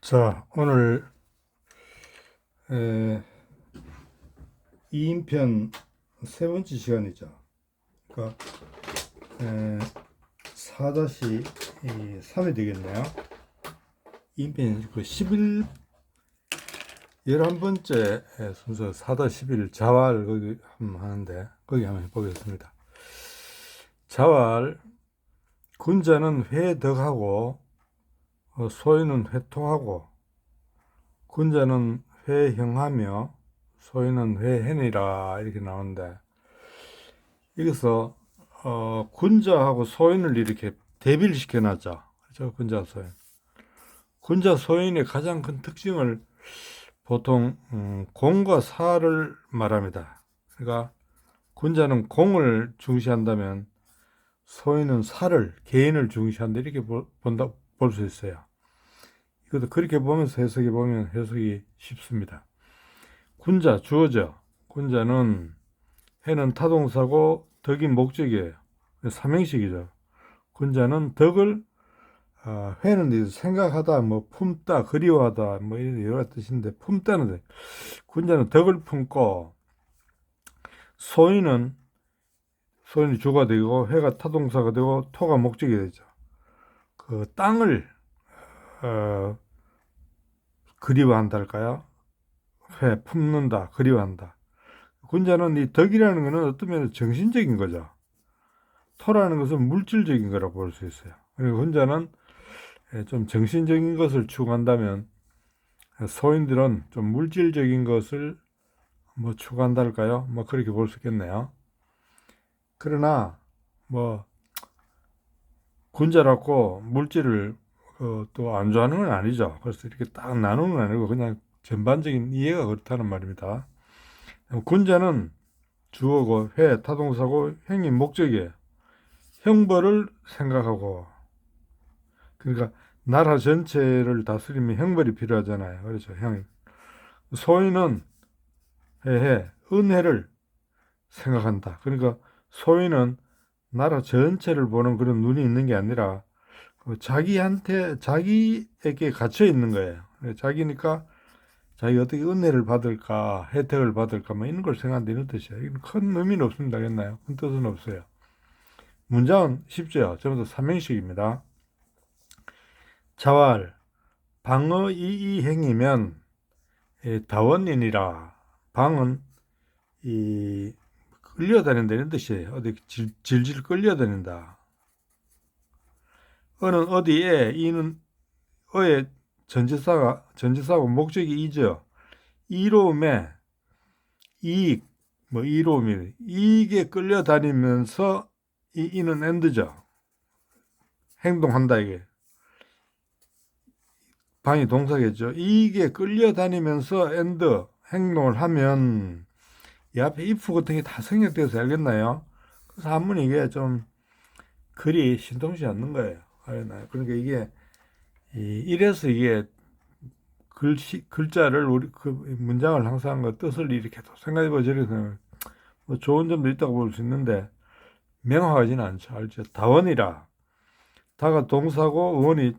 자, 오늘 2인편 세 번째 시간이죠. 그러니까 4-3이 되겠네요. 2인편 그 11번째 순서 4-11 자활 거기 한번 하는데 거기 한번 해보겠습니다. 자활 군자는 회덕하고 소인은 회토하고 군자는 회형하며 소인은 회hen이라 이렇게 나오는데, 여기서 군자하고 소인을 이렇게 대비를 시켜놨죠. 그렇죠? 군자 소인. 군자 소인의 가장 큰 특징을 보통 공과 사를 말합니다. 그러니까 군자는 공을 중시한다면 소인은 사를, 개인을 중시한다, 이렇게 볼 수 있어요. 이것도 그렇게 보면서 해석해 보면 해석이 쉽습니다. 군자 주어죠. 군자는 해는 타동사고 덕이 목적이에요. 삼행식이죠. 군자는 덕을 회는 생각하다, 뭐 품다, 그리워하다, 뭐 이런 여러 뜻인데, 품다는 군자는 덕을 품고, 소인이 주가 되고 회가 타동사가 되고 토가 목적이 되죠. 그 땅을 그리워한다 할까요? 회 품는다, 그리워한다. 군자는 이 덕이라는 것은 어떤 면에서 정신적인 거죠. 토라는 것은 물질적인 거라고 볼 수 있어요. 그리고 군자는 좀 정신적인 것을 추구한다면, 소인들은 좀 물질적인 것을 뭐 추구한다 할까요? 뭐 그렇게 볼 수 있겠네요. 그러나 뭐 군자라고 물질을 또 안 좋아하는 건 아니죠. 그래서 이렇게 딱 나누는 건 아니고 그냥 전반적인 이해가 그렇다는 말입니다. 군자는 주어고 회, 타동사고 행이 목적이에요. 형벌을 생각하고, 그러니까 나라 전체를 다스리면 형벌이 필요하잖아요. 그렇죠. 소인은 은혜를 생각한다. 그러니까 소인은 나라 전체를 보는 그런 눈이 있는 게 아니라 자기에게 갇혀 있는 거예요. 자기니까 자기 어떻게 은혜를 받을까, 혜택을 받을까, 뭐 이런 걸 생각한다, 이런 뜻이에요. 이건 큰 의미는 없습니다. 겠나요? 큰 뜻은 없어요. 문장은 쉽죠. 전부 다 삼행식입니다. 자활, 방어 이행이면 다원인이라. 방은 끌려다닌다, 이런 뜻이에요. 어디 질질 끌려다닌다. 어는 어디에, 이는 어의 전치사고 목적이 이죠. 이로움에 이익, 뭐 이로움이 이익에 끌려다니면서 이는 엔드죠. 행동한다, 이게. 방이 동사겠죠. 이익에 끌려다니면서 엔드 행동을 하면, 이 앞에 if 같은 게 다 생략돼서 알겠나요? 그래서 한문 이게 좀 글이 신통치 않는 거예요. 알겠나요? 그러니까 이래서 이게 글자를 우리 그 문장을 항상 그 뜻을 이렇게 생각해 보자면 뭐 좋은 점도 있다고 볼 수 있는데 명확하지는 않죠. 알죠? 다원이라. 다가 동사고 원이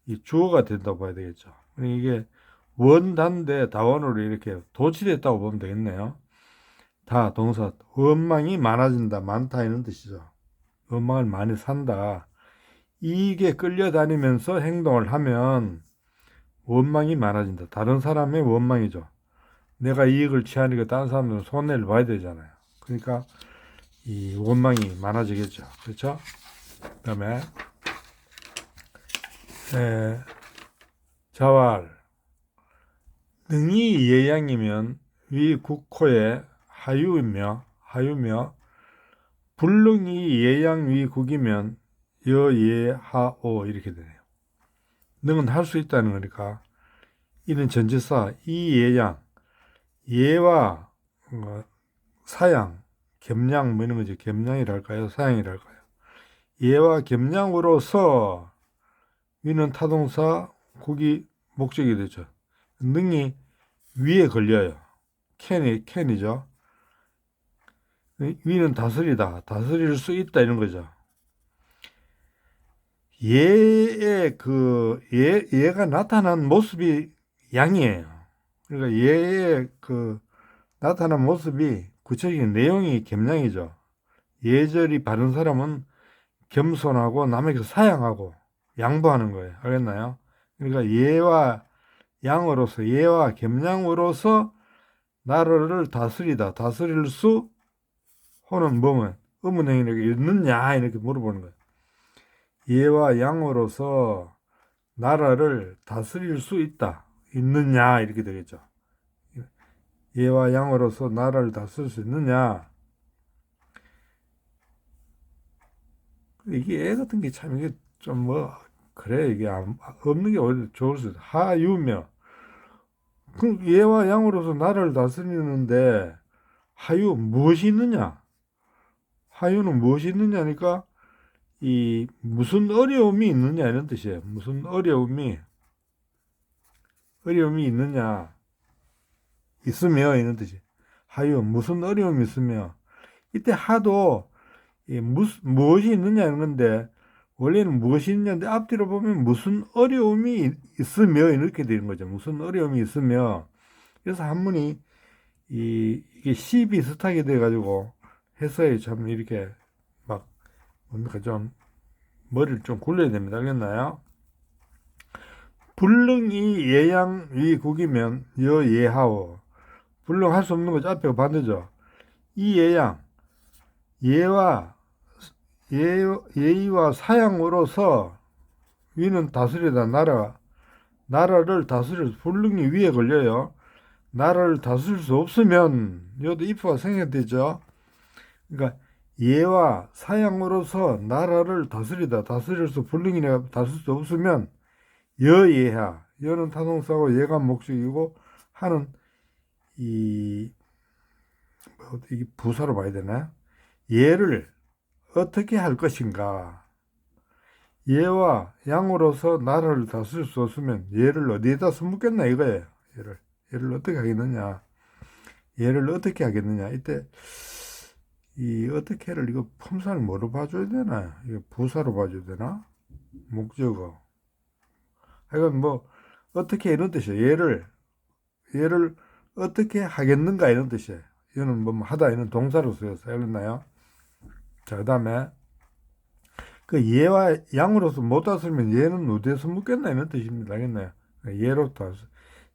이 주어가 된다고 봐야 되겠죠. 이게 원단데 다원으로 이렇게 도치됐다고 보면 되겠네요. 다 동사, 원망이 많아진다, 많다, 이런 뜻이죠. 원망을 많이 산다. 이익에 끌려다니면서 행동을 하면 원망이 많아진다. 다른 사람의 원망이죠. 내가 이익을 취하니까 다른 사람들은 손해를 봐야 되잖아요. 그러니까 이 원망이 많아지겠죠. 그렇죠? 그다음에 자활, 능이 예양이면 위 국호에 하유며 불능이 예양 위 국이면 여예하오, 이렇게 되네요. 능은 할 수 있다는 거니까 이는 전치사 이예양, 예와 사양, 겸양, 뭐 이런 거죠. 겸양이랄까요? 사양이랄까요? 예와 겸양으로서 위는 타동사, 국이 목적이 되죠. 능이 위에 걸려요. 캔이죠. 위는 다스리다, 다스릴 수 있다, 이런 거죠. 얘가 나타난 모습이 양이에요. 그러니까 얘의 그 나타난 모습이 구체적인 내용이 겸양이죠. 예절이 바른 사람은 겸손하고 남에게 사양하고 양보하는 거예요. 알겠나요? 그러니까 얘와 겸양으로서 나라를 다스리다. 다스릴 수 호는 뭐면 의문행위를 있느냐 이렇게 물어보는 거예요. 얘와 양으로서 나라를 다스릴 수 있다. 있느냐 이렇게 되겠죠. 얘와 양으로서 나라를 다스릴 수 있느냐. 이게 애 같은 게 참 이게 좀 뭐 그래 이게 없는 게 오히려 좋을 수 있어. 하유며 그 얘와 양으로서 나라를 다스리는데 하유 무엇이 있느냐? 하유는 무엇이 있느냐니까 이 무슨 어려움이 있느냐 이런 뜻이에요. 무슨 어려움이 있느냐 있으며 이런 뜻이. 하유 무슨 어려움이 있으며 이때 하도 무엇이 있느냐 이런 건데 원래는 무엇이 있냐인데 앞뒤로 보면 무슨 어려움이 있으며 이렇게 되는 거죠. 무슨 어려움이 있으며 그래서 한문이 이게 시 비슷하게 돼 가지고 해석이 참 이렇게 막 뭡니까 좀 머리를 좀 굴려야 됩니다. 알겠나요? 불능이 예양 위국이면 여예하오. 불능할 수 없는 거죠. 앞에가 반대죠. 이 예양 예의와 사양으로서 위는 다스리다 나라를 다스릴 불능이 위에 걸려요. 나라를 다스릴 수 없으면 여기도 if가 생략되죠. 그러니까 예와 사양으로서 나라를 다스릴 수 불능이나 다스릴 수 없으면 여예하 여는 타동사고 예가 목적이고 하는 이게 부사로 봐야 되나? 예를 어떻게 할 것인가? 예와 양으로서 나라를 다스릴 수 없으면 예를 어디에다 써먹겠나 이거예요. 예를 어떻게 하겠느냐? 예를 어떻게 하겠느냐? 이때 이 어떻게를 이거 품사를 뭐로 봐줘야 되나? 이거 부사로 봐줘야 되나? 목적어. 하여간 뭐 어떻게 이런 뜻이에요. 예를 어떻게 하겠는가 이런 뜻이에요. 이거는 뭐 하다 이런 동사로 쓰여서 알겠나요? 자, 그다음에 그 예와 양으로서 못 다스리면 예는 어디에서 묻겠나 이런 뜻입니다. 알겠나요?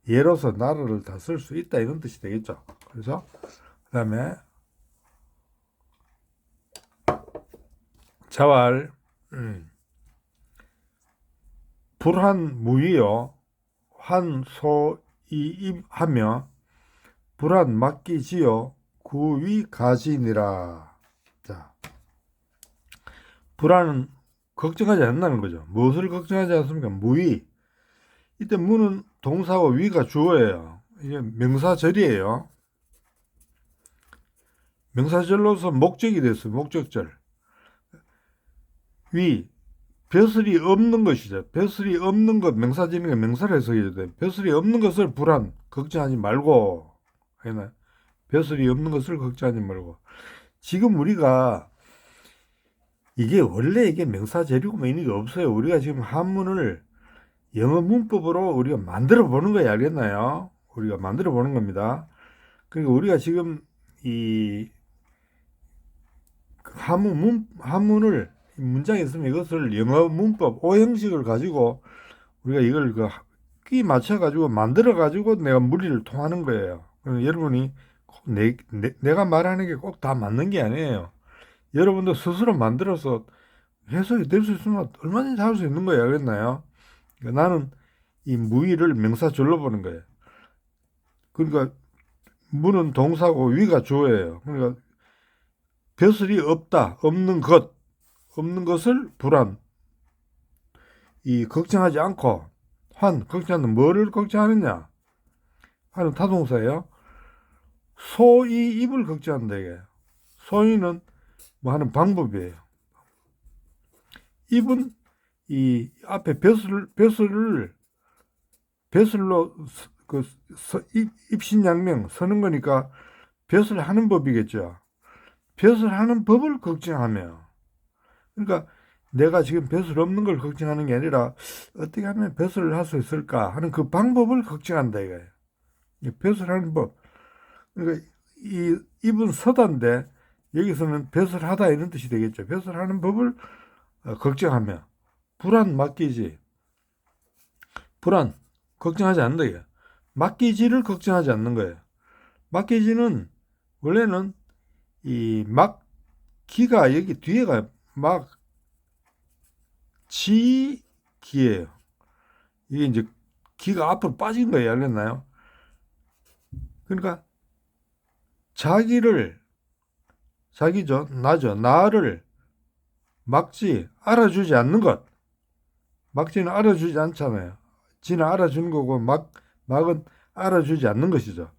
예로서 나라를 다스릴 수 있다 이런 뜻이 되겠죠. 그래서 그다음에 자왈 불한 무위요 환소이입하며 불한 맡기지요 구위가지니라. 자, 불안은 걱정하지 않는다는 거죠. 무엇을 걱정하지 않습니까? 무위. 이때 무는 동사고 위가 주어예요. 이게 명사절이에요. 명사절로서 목적이 됐어요. 목적절. 위. 벼슬이 없는 것이죠. 벼슬이 없는 것, 명사절이니까 명사를 해석해야 돼. 벼슬이 없는 것을 불안, 걱정하지 말고. 벼슬이 없는 것을 걱정하지 말고. 지금 우리가 이게 원래 이게 명사절이고 뭐 이런 게 없어요. 우리가 지금 한문을 영어 문법으로 우리가 만들어 보는 거야. 알겠나요? 우리가 만들어 보는 겁니다. 그러니까 우리가 지금 이 한문을 문장에 있으면 이것을 영어 문법 오형식을 가지고 우리가 이걸 끼 맞춰 가지고 만들어 가지고 내가 문리를 통하는 거예요. 그러니까 여러분이 꼭 내가 말하는 게 꼭 다 맞는 게 아니에요. 여러분도 스스로 만들어서 해석이 될 수 있으면 얼마든지 할 수 있는 거예요. 알겠나요? 그러니까 나는 이 무위를 명사절로 보는 거예요. 그러니까 무는 동사고 위가 주어예요. 그러니까 벼슬이 없다, 없는 것을 불안, 걱정하지 않고 걱정하는 뭐를 걱정하느냐? 하는 타동사예요. 소이입을 걱정한다 이게. 소이는 뭐 하는 방법이에요. 입은 이 앞에 벼슬로 입신양명 서는 거니까 벼슬 하는 법이겠죠. 벼슬 하는 법을 걱정하며. 그러니까 내가 지금 벼슬 없는 걸 걱정하는 게 아니라 어떻게 하면 벼슬을 할 수 있을까 하는 그 방법을 걱정한다 이거예요. 벼슬하는 법. 그러니까 입은 서다인데 여기서는 벼슬하다 이런 뜻이 되겠죠. 벼슬하는 법을 걱정하며 불안 맡기지. 불안 걱정하지 않는다 이거예요. 맡기지를 걱정하지 않는 거예요. 맡기지는 원래는 이 막기가 여기 뒤에가 막지기예요. 이게 이제 기가 앞으로 빠진 거예요. 알겠나요? 그러니까 자기죠. 나를 막지 알아주지 않는 것. 막지는 알아주지 않잖아요. 지는 알아주는 거고 막은 알아주지 않는 것이죠.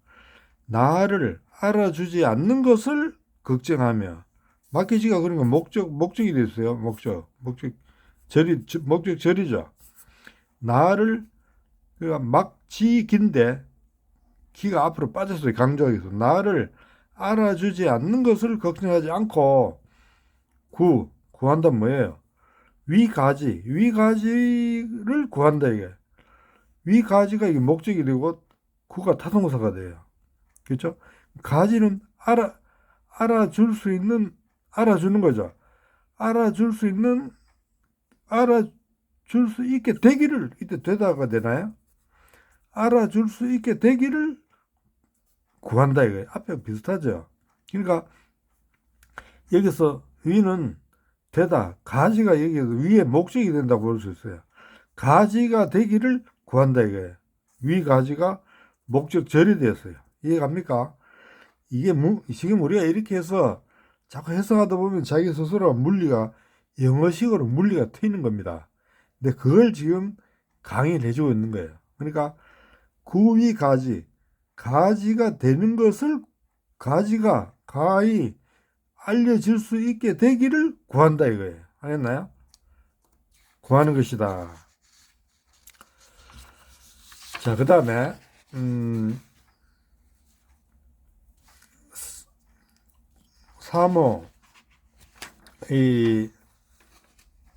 나를 알아주지 않는 것을 걱정하며 막기지가 그러니까 목적이 됐어요. 목적절이죠. 나를 그러니까 막지긴데 기가 앞으로 빠졌어요. 강조하기 위해서 나를 알아주지 않는 것을 걱정하지 않고 구한다면 뭐예요? 위가지를 구한다 이게. 위가지가 이게 목적이 되고 구가 타동사가 돼요. 그렇죠? 가지는 알아주는 거죠. 알아줄 수 있게 되기를 이때 되다가 되나요? 알아줄 수 있게 되기를 구한다 이거예요. 앞에 비슷하죠. 그러니까 여기서 위는 되다. 가지가 여기서 위의 목적이 된다고 볼 수 있어요. 가지가 되기를 구한다 이거예요. 위 가지가 목적절이 되었어요. 이해갑니까? 이게 지금 우리가 이렇게 해서 자꾸 해석하다 보면 자기 스스로 영어식으로 물리가 트이는 겁니다. 근데 그걸 지금 강의를 해주고 있는 거예요. 그러니까 구위 가지가 되는 것을 가히 알려질 수 있게 되기를 구한다 이거예요. 알겠나요? 구하는 것이다. 자, 그 다음에 사모 이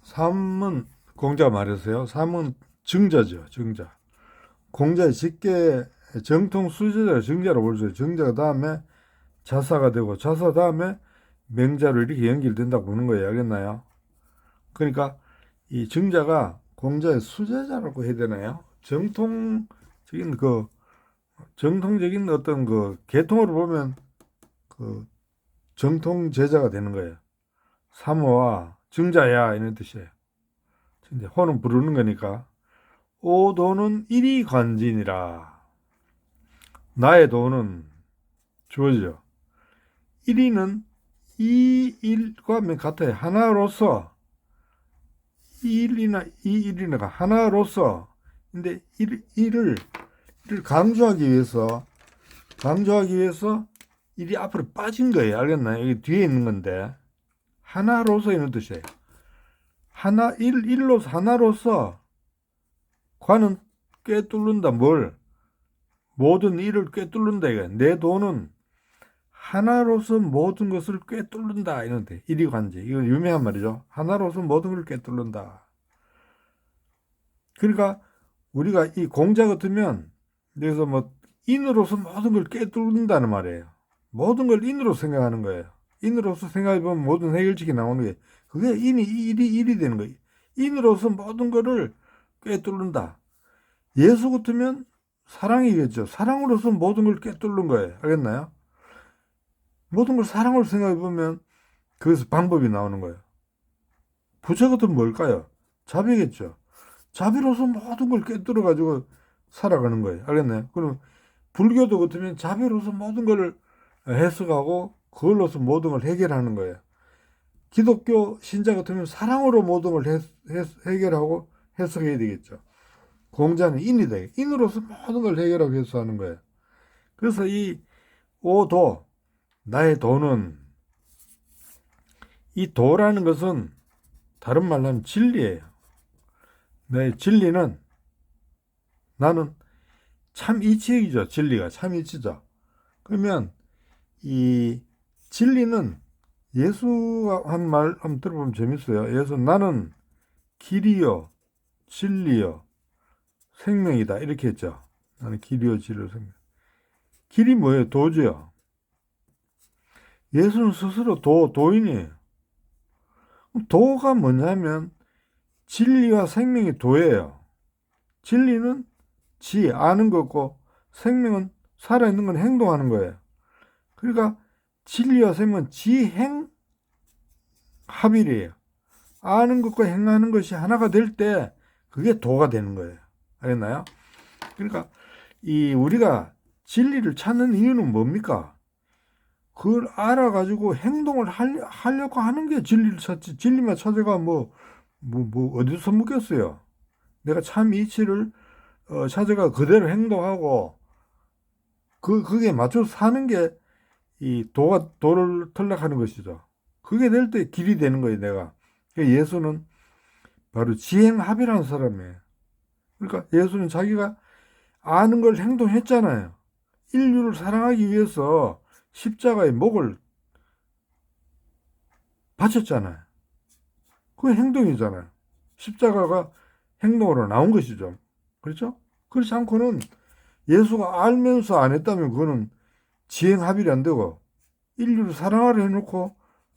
삼은 공자 말했어요. 삼은 증자죠. 증자. 공자의 직계 정통 수제자가 증자로 볼 수 있어요. 증자가 다음에 자사가 되고 자사 다음에 명자로 이렇게 연결된다고 보는 거예요. 알겠나요? 그러니까 이 증자가 공자의 수제자라고 해야 되나요? 정통적인 어떤 그 계통으로 보면 그 정통 제자가 되는 거예요. 사모와 증자야 이런 뜻이에요. 이제 호는 부르는 거니까 오도는 일이관진이라. 나의 도는 주어지죠. 일이는 이 일과 같아요. 하나로서 이 일이나 하나로서. 근데 일을 강조하기 위해서 일이 앞으로 빠진 거예요. 알겠나요? 여기 뒤에 있는 건데 하나로서 이런 뜻이에요. 일로서 하나로서 관은 꿰뚫는다. 뭘? 모든 일을 꿰뚫는다. 이거. 내 돈은 하나로서 모든 것을 꿰뚫는다. 이런데 일이관지. 이건 유명한 말이죠. 하나로서 모든 걸 꿰뚫는다. 그러니까 우리가 이 공자 같으면 여기서 뭐 인으로서 모든 걸 꿰뚫는다는 말이에요. 모든 걸 인으로 생각하는 거예요. 인으로서 생각해보면 모든 해결책이 나오는 게 그게 일이 되는 거예요. 인으로서 모든 거를 꿰뚫는다. 예수 같으면 사랑이겠죠. 사랑으로서 모든 걸 꿰뚫는 거예요. 알겠나요? 모든 걸 사랑으로 생각해보면 거기서 방법이 나오는 거예요. 부처 같으면 뭘까요? 자비겠죠. 자비로서 모든 걸 꿰뚫어가지고 살아가는 거예요. 알겠나요? 그럼 불교도 같으면 자비로서 모든 걸 해석하고 그걸로서 모든 걸 해결하는 거예요. 기독교 신자 같으면 사랑으로 모든 걸 해결하고 해석해야 되겠죠. 공자는 인이다. 인으로서 모든 걸 해결하고 해석하는 거예요. 그래서 이 오도, 나의 도는, 이 도라는 것은 다른 말로 하면 진리예요. 내 진리는 나는 참이치이죠. 진리가 참이치죠. 그러면 이 진리는 예수가 한 말 한번 들어보면 재밌어요. 예수 나는 길이요 진리요 생명이다 이렇게 했죠. 나는 길이요 진리요 생명. 길이 뭐예요? 도죠. 예수는 스스로 도인이에요. 도가 뭐냐면 진리와 생명이 도예요. 진리는 아는 거고 생명은 살아있는 건 행동하는 거예요. 그러니까 진리와 생명은 지행 합일이에요. 아는 것과 행하는 것이 하나가 될 때 그게 도가 되는 거예요. 알겠나요? 그러니까 우리가 진리를 찾는 이유는 뭡니까? 그걸 알아가지고 행동을 하려고 하는 게 진리를 찾지. 진리만 찾아가 어디서 묻겠어요? 내가 참 이치를 찾아가 그대로 행동하고 그게 맞춰서 사는 게 도를 탈락하는 것이죠. 그게 될 때 길이 되는 거예요, 내가. 그러니까 예수는 바로 지행합이라는 사람이에요. 그러니까 예수는 자기가 아는 걸 행동했잖아요. 인류를 사랑하기 위해서 십자가의 목을 바쳤잖아요. 그게 행동이잖아요. 십자가가 행동으로 나온 것이죠. 그렇죠? 그렇지 않고는 예수가 알면서 안 했다면 그거는 지행합일이 안 되고 인류를 사랑하려 해놓고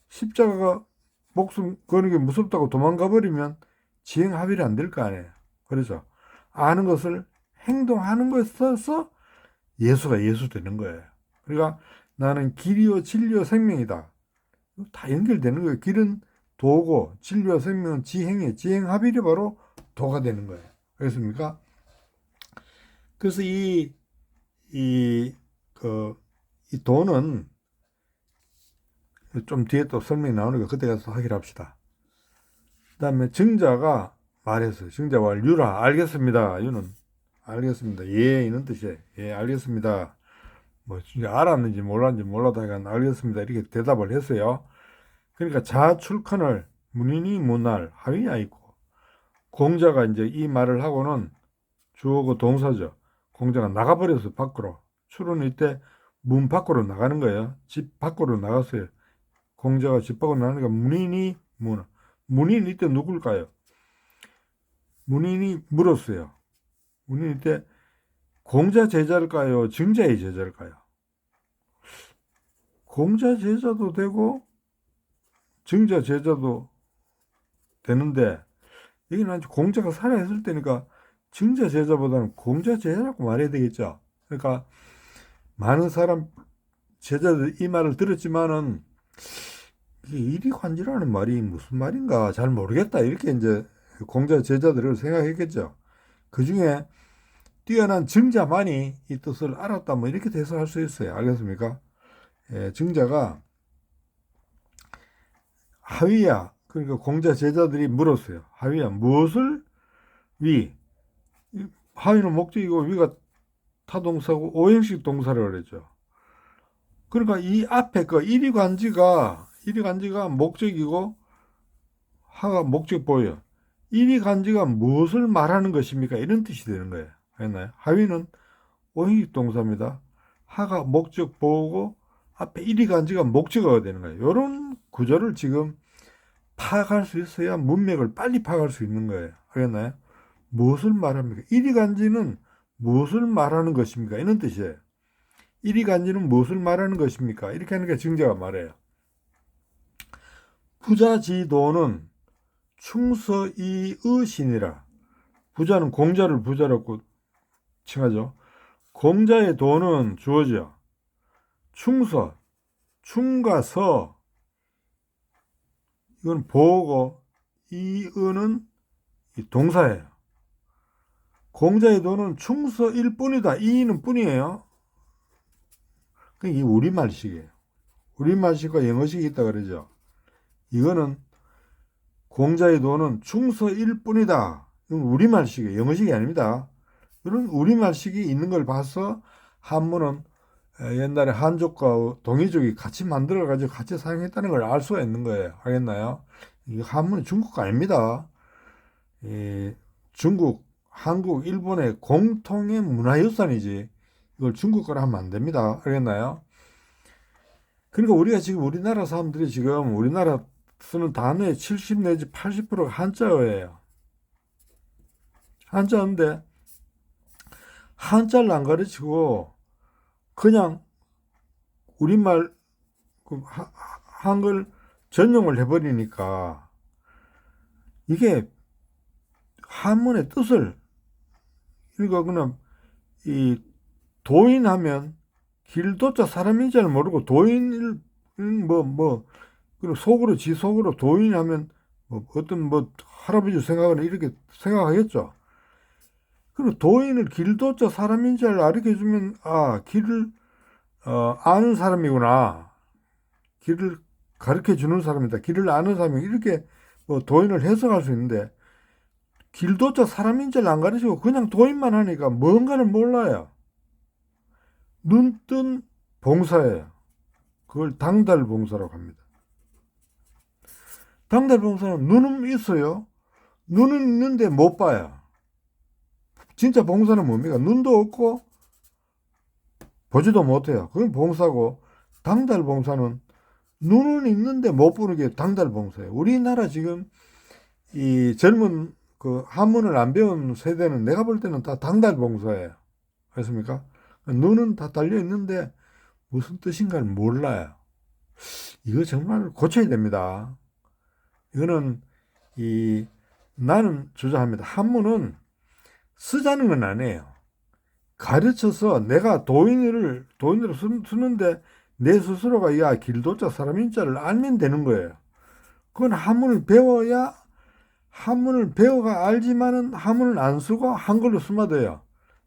십자가가 목숨 거는 게 무섭다고 도망가 버리면 지행합일이 안 될 거 아니에요. 그렇죠? 아는 것을 행동하는 것에 있어서 예수가 예수 되는 거예요. 그러니까 나는 길이요 진리요 생명이다. 다 연결되는 거예요. 길은 도고 진리와 생명은 지행이에요. 지행합일이 바로 도가 되는 거예요. 그렇습니까? 그래서 이 도는 좀 뒤에 또 설명이 나오니까 그때 가서 하기로 합시다. 그 다음에 증자가 말했어요. 증자가 유라 알겠습니다. 유는 알겠습니다. 예 이런 뜻이에요. 예 알겠습니다. 뭐 진짜 알았는지 몰랐는지 몰라도 하여간 알겠습니다. 이렇게 대답을 했어요. 그러니까 자출컨을 문인이 문할 하위야 있고 공자가 이제 이 말을 하고는 주어고 동사죠. 공자가 나가버렸어요. 밖으로. 출은 이때 문 밖으로 나가는 거예요. 집 밖으로 나갔어요. 공자가 집 밖으로 나가니까 문인이 문인 이때 누굴까요? 문인이 물었어요. 문인 이때 공자 제자일까요? 증자의 제자일까요? 공자 제자도 되고 증자 제자도 되는데 여기는 공자가 살아있을 때니까 증자 제자보다는 공자 제자라고 말해야 되겠죠. 그러니까 많은 사람 제자들 이 말을 들었지만은 이게 이리관지라는 말이 무슨 말인가 잘 모르겠다 이렇게 이제 공자 제자들을 생각했겠죠. 그 중에 뛰어난 증자만이 이 뜻을 알았다 뭐 이렇게 해석할 수 있어요. 알겠습니까? 예, 증자가 하위야 그러니까 공자 제자들이 물었어요. 하위야 무엇을 하위는 목적이고 위가 타동사고 오형식 동사를 그랬죠. 그러니까 이 앞에 그 이리관지가 목적이고 하가 목적 보여. 이리관지가 무엇을 말하는 것입니까? 이런 뜻이 되는 거예요. 알겠나요? 하위는 오형식 동사입니다. 하가 목적 보고 앞에 이리관지가 목적어가 되는 거예요. 이런 구조를 지금 파악할 수 있어야 문맥을 빨리 파악할 수 있는 거예요. 알겠나요? 무엇을 말합니까? 이리간지는 무엇을 말하는 것입니까? 이런 뜻이에요. 이리간지는 무엇을 말하는 것입니까? 이렇게 하니까 증자가 말해요. 부자지도는 충서이의신이라. 부자는 공자를 부자라고 칭하죠. 공자의 도는 주어져. 충과 서 이건 보고 이의는 동사예요. 공자의 도는 충서일 뿐이다. 이의는 뿐이에요. 이게 우리말식이에요. 우리말식과 영어식이 있다 그러죠. 이거는 공자의 도는 충서일 뿐이다. 이건 우리말식이에요. 영어식이 아닙니다. 이런 우리말식이 있는 걸 봐서 한문은 옛날에 한족과 동이족이 같이 만들어가지고 같이 사용했다는 걸 알 수가 있는 거예요. 알겠나요? 이 한문은 중국 아닙니다. 중국, 한국, 일본의 공통의 문화유산이지 이걸 중국 거라 하면 안 됩니다. 알겠나요? 그러니까 우리가 지금 우리나라 사람들이 지금 우리나라 쓰는 단어의 70 내지 80%가 한자어예요. 한자인데 한자를 안 가르치고 그냥 우리말 한글 전용을 해버리니까 이게 한문의 뜻을 그러니까 그냥 이 도인하면 길도자 사람인 줄 모르고 도인을 그리고 속으로 지 속으로 도인하면 뭐 어떤 뭐 할아버지 생각은 이렇게 생각하겠죠. 그리고 도인을 길도자 사람인 줄 알려주면 아 길을 아는 사람이구나. 길을 가르쳐 주는 사람이다. 길을 아는 사람이 이렇게 뭐 도인을 해석할 수 있는데 길도자 사람인 줄 안 가르치고 그냥 도인만 하니까 뭔가를 몰라요. 눈뜬 봉사예요. 그걸 당달봉사라고 합니다. 당달봉사는 눈은 있어요. 눈은 있는데 못 봐요. 진짜 봉사는 뭡니까? 눈도 없고 보지도 못해요. 그건 봉사고 당달봉사는 눈은 있는데 못 보는 게 당달봉사예요. 우리나라 지금 이 젊은 그 한문을 안 배운 세대는 내가 볼 때는 다 당달봉사예요. 그렇습니까? 눈은 다 달려 있는데 무슨 뜻인가를 몰라요. 이거 정말 고쳐야 됩니다. 이거는 나는 주장합니다. 한문은 쓰자는 건 아니에요. 가르쳐서 내가 도인으로 쓰는데 내 스스로가 야 길도자 사람인 자를 알면 되는 거예요. 그건 한문을 배워야 한문을 배워가 알지만은 한문을 안 쓰고 한글로 쓰면 돼요.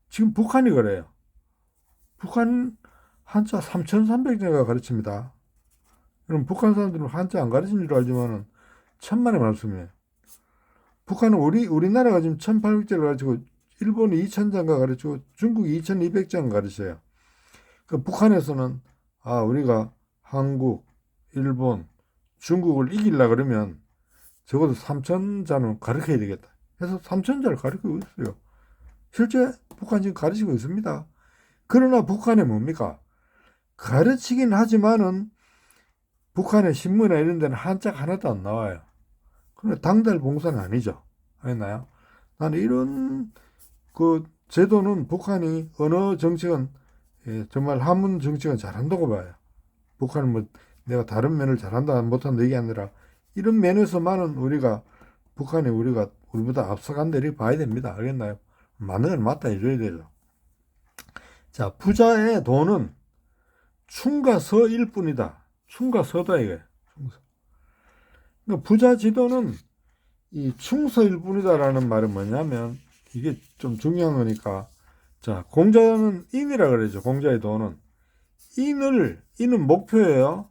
지금 북한이 그래요. 북한 한자 3,300자가 가르칩니다. 그럼 북한 사람들은 한자 안 가르친 줄 알지만은 천만의 말씀이에요. 북한은 우리나라가 지금 1,800자를 가르치고 일본이 2,000자가 가르치고 중국이 2,200자가 가르쳐요. 그 북한에서는 우리가 한국, 일본, 중국을 이기려 그러면 적어도 3,000자는 가르쳐야 되겠다. 그래서 3,000자를 가르치고 있어요. 실제 북한 지금 가르치고 있습니다. 그러나 북한에 뭡니까? 가르치긴 하지만은 북한의 신문이나 이런 데는 한자가 하나도 안 나와요. 그러나 당달 봉사는 아니죠. 알겠나요? 나는 이런 그 제도는 북한이 언어 정책은 정말 한문 정책은 잘한다고 봐요. 북한은 뭐 내가 다른 면을 잘한다 못한다 이게 아니라 이런 면에서만은 북한이 우리보다 앞서간다 이렇게 봐야 됩니다. 알겠나요? 맞는 건 맞다 해줘야 되죠. 자, 부자의 돈은 충과서일 뿐이다. 충과서다 이거예요. 충서. 그러니까 부자 지도는 이 충서일 뿐이다라는 말은 뭐냐면 이게 좀 중요한 거니까 자 공자는 인이라 그러죠. 공자의 돈은 인은 목표예요.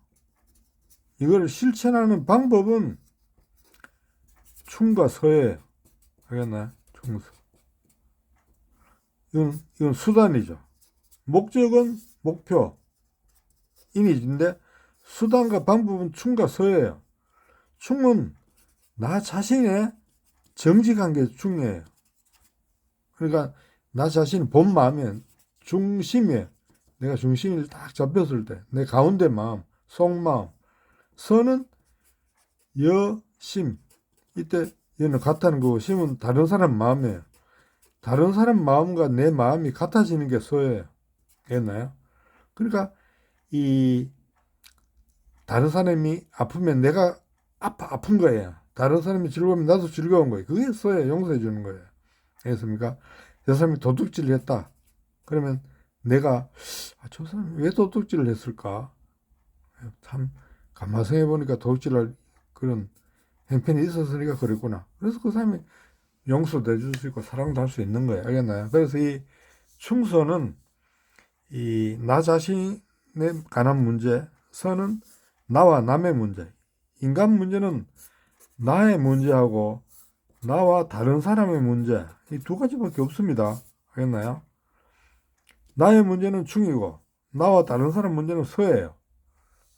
이걸 실천하는 방법은 충과 서예요. 알겠나요? 충서. 이건 수단이죠. 목적은 목표 인이인데 수단과 방법은 충과 서예요. 충은 나 자신의 정직한 게 충이에요. 그러니까 나 자신 본 마음이 중심이에요. 내가 중심을 딱 잡혔을 때 내 가운데 마음, 속마음. 서는 여심. 이때 얘는 같다는 거고 심은 다른 사람 마음이에요. 다른 사람 마음과 내 마음이 같아지는 게 서예요. 됐나요? 그러니까 이 다른 사람이 아프면 내가 아픈 거예요. 다른 사람이 즐거우면 나도 즐거운 거예요. 그게 서예요. 용서해 주는 거예요. 알겠습니까? 저 사람이 도둑질을 했다. 그러면 내가 저 사람이 왜 도둑질을 했을까? 참 가만 생각해 보니까 도둑질할 그런 형편이 있었으니까 그랬구나. 그래서 그 사람이 용서도 해줄 수 있고 사랑도 할 수 있는 거예요. 알겠나요? 그래서 이 충서는 이 나 자신에 관한 문제, 서는 나와 남의 문제. 인간 문제는 나의 문제하고 나와 다른 사람의 문제, 이 두 가지밖에 없습니다. 알겠나요? 나의 문제는 충이고 나와 다른 사람 문제는 서예요.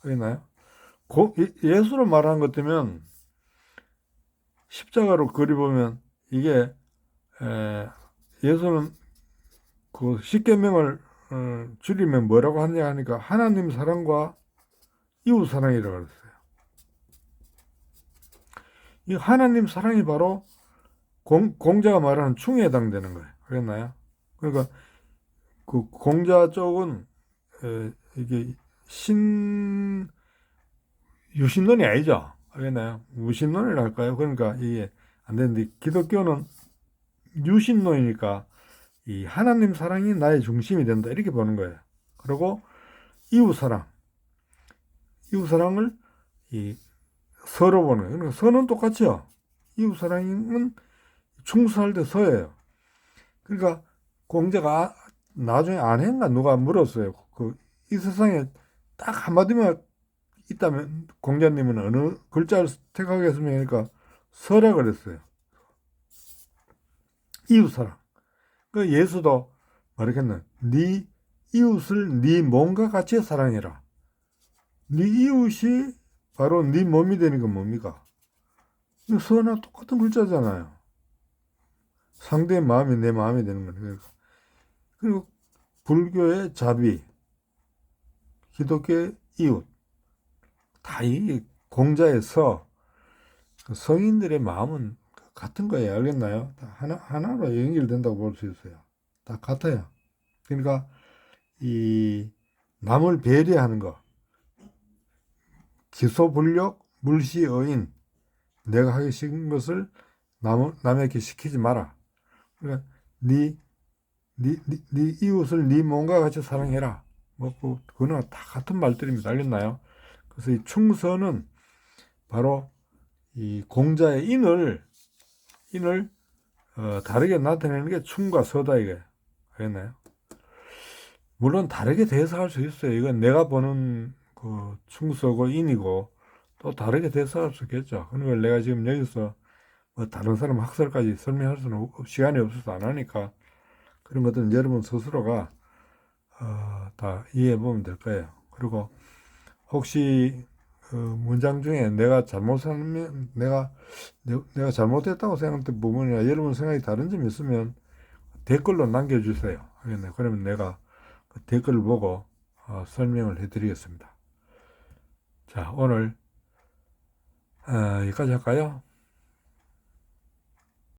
알겠나요? 예수로 말하는 것 때문에 십자가로 그려보면 이게 예수는 그 십계명을 줄이면 뭐라고 하냐 하니까 하나님 사랑과 이웃 사랑이라고 그랬어요. 이 하나님 사랑이 바로 공자가 말하는 충에 해당되는 거예요. 그랬나요? 그러니까 그 공자 쪽은 이게 유신론이 아니죠. 알겠나요? 무신론이라 할까요? 그러니까 이게 안 되는데 기독교는 유신론이니까 이 하나님 사랑이 나의 중심이 된다 이렇게 보는 거예요. 그리고 이웃 사랑을 이 서로 보는 거예요. 그러니까 서는 똑같죠. 이웃 사랑은 충수할 때 서예요. 그러니까 공자가 나중에 아내인가 누가 물었어요. 이 세상에 딱 한마디만 있다면 공자님은 어느 글자를 택하겠습니까? 그러니까 서라 그랬어요. 이웃사랑. 그 예수도 말했겠네. 네 이웃을 네 몸과 같이 사랑해라. 네 이웃이 바로 네 몸이 되는 건 뭡니까? 서나 똑같은 글자잖아요. 상대의 마음이 내 마음이 되는 거예요. 그리고 불교의 자비, 기독교의 이웃, 다 이 공자의 성인들의 마음은 같은 거예요. 알겠나요? 다 하나로 연결된다고 볼 수 있어요. 다 같아요. 그러니까 이 남을 배려하는 거, 기소불력, 물시어인, 내가 하기 싫은 것을 남에게 시키지 마라. 그러니까 네 이웃을 네 몸과 같이 사랑해라. 그거는 다 같은 말들입니다. 알겠나요? 그래서 이 충서는 바로 이 공자의 인을 다르게 나타내는 게 충과 서다 이거예요. 알겠나요? 물론 다르게 해석할 수 있어요. 이건 내가 보는 그 충서고 인이고 또 다르게 해석할 수 있겠죠. 그러니까 내가 지금 여기서 뭐 다른 사람 학설까지 설명할 수는 시간이 없어서 안 하니까 그런 것들은 여러분 스스로가 다 이해해 보면 될 거예요. 그리고 혹시 문장 중에 내가 잘못하면 내가 잘못했다고 생각된 부분이나 여러분 생각이 다른 점이 있으면 댓글로 남겨주세요. 알겠나요? 그러면 내가 그 댓글을 보고 설명을 해드리겠습니다. 자, 오늘 여기까지 할까요?